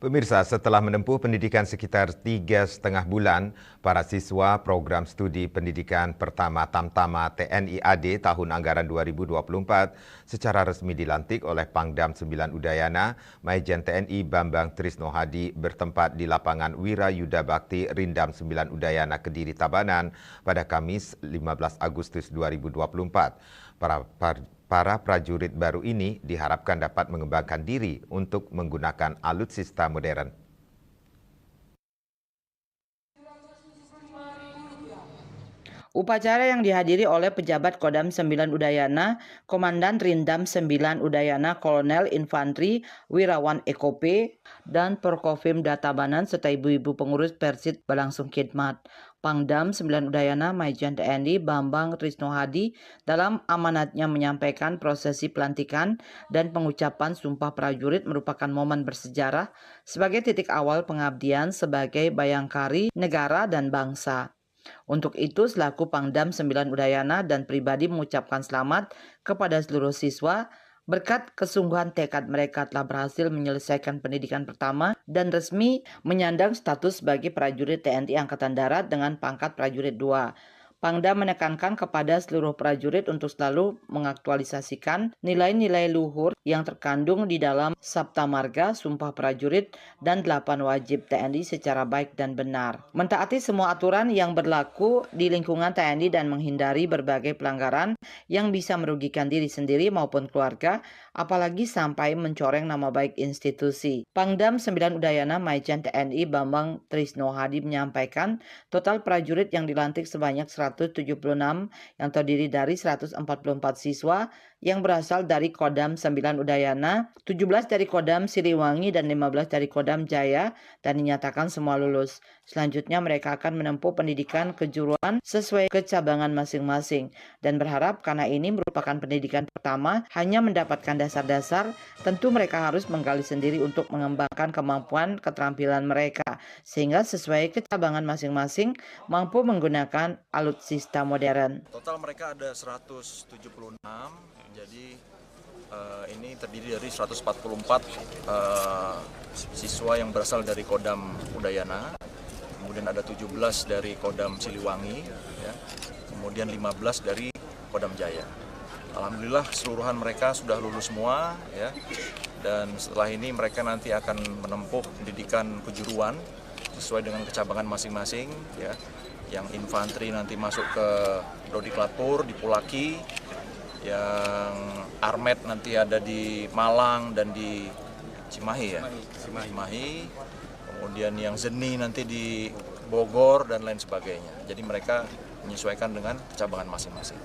Pemirsa, setelah menempuh pendidikan sekitar 3,5 bulan, para siswa program studi pendidikan pertama Tamtama TNI AD tahun anggaran 2024 secara resmi dilantik oleh Pangdam 9 Udayana, Maijen TNI Bambang Trisno Hadi bertempat di lapangan Wirayuda Bakti Rindam 9 Udayana Kediri Tabanan pada Kamis 15 Agustus 2024. Para prajurit baru ini diharapkan dapat mengembangkan diri untuk menggunakan alutsista modern. Upacara yang dihadiri oleh pejabat Kodam 9 Udayana, Komandan Rindam 9 Udayana Kolonel Infantri Wirawan Ekope, dan Porkofim Tabanan serta ibu-ibu pengurus Persit berlangsung khidmat. Pangdam 9 Udayana Maijen TNI Bambang Trisno Hadi dalam amanatnya menyampaikan prosesi pelantikan dan pengucapan Sumpah Prajurit merupakan momen bersejarah sebagai titik awal pengabdian sebagai bayangkari negara dan bangsa. Untuk itu, selaku Pangdam 9 Udayana dan pribadi mengucapkan selamat kepada seluruh siswa berkat kesungguhan tekad mereka telah berhasil menyelesaikan pendidikan pertama dan resmi menyandang status sebagai prajurit TNI Angkatan Darat dengan pangkat prajurit 2. Pangdam menekankan kepada seluruh prajurit untuk selalu mengaktualisasikan nilai-nilai luhur yang terkandung di dalam Sabta Marga, Sumpah Prajurit, dan 8 wajib TNI secara baik dan benar. Mentaati semua aturan yang berlaku di lingkungan TNI dan menghindari berbagai pelanggaran yang bisa merugikan diri sendiri maupun keluarga, apalagi sampai mencoreng nama baik institusi. Pangdam 9 Udayana Maijen TNI Bambang Trisno Hadi menyampaikan total prajurit yang dilantik sebanyak 176 yang terdiri dari 144 siswa yang berasal dari Kodam 9 Udayana, 17 dari Kodam Siliwangi dan 15 dari Kodam Jaya dan dinyatakan semua lulus. Selanjutnya mereka akan menempuh pendidikan kejuruan sesuai kecabangan masing-masing dan berharap karena ini merupakan pendidikan pertama hanya mendapatkan dasar-dasar, tentu mereka harus menggali sendiri untuk mengembangkan kemampuan keterampilan mereka sehingga sesuai kecabangan masing-masing mampu menggunakan alutsista modern. Total mereka ada 176, jadi ini terdiri dari 144 siswa yang berasal dari Kodam Udayana, kemudian ada 17 dari Kodam Siliwangi, ya, kemudian 15 dari Kodam Jaya. Alhamdulillah seluruhan mereka sudah lulus semua, ya, dan setelah ini mereka nanti akan menempuh pendidikan kejuruan sesuai dengan kecabangan masing-masing, ya. Yang infanteri nanti masuk ke Dodiklatur di Pulaki, yang armet nanti ada di Malang dan di Cimahi, ya. Cimahi. Kemudian yang zeni nanti di Bogor dan lain sebagainya. Jadi mereka menyesuaikan dengan kecabangan masing-masing.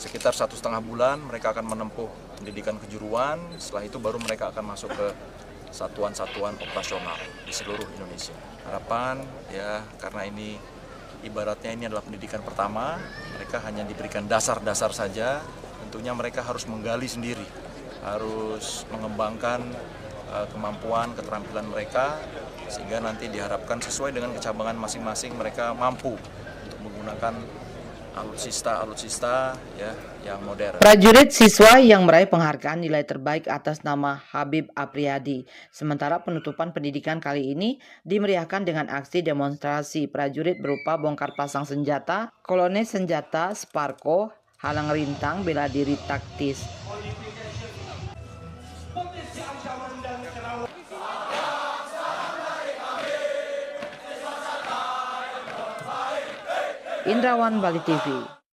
Sekitar 1,5 bulan mereka akan menempuh pendidikan kejuruan, setelah itu baru mereka akan masuk ke satuan-satuan operasional di seluruh Indonesia. Harapan, ya, karena ini ibaratnya ini adalah pendidikan pertama, mereka hanya diberikan dasar-dasar saja, tentunya mereka harus menggali sendiri, harus mengembangkan kemampuan, keterampilan mereka, sehingga nanti diharapkan sesuai dengan kecabangan masing-masing mereka mampu untuk menggunakan alutsista ya, yang modern. Prajurit siswa yang meraih penghargaan nilai terbaik atas nama Habib Apriyadi. Sementara penutupan pendidikan kali ini dimeriahkan dengan aksi demonstrasi prajurit berupa bongkar pasang senjata, kolone senjata, Sparko, halang rintang, bela diri taktis. Indrawan, Bali TV.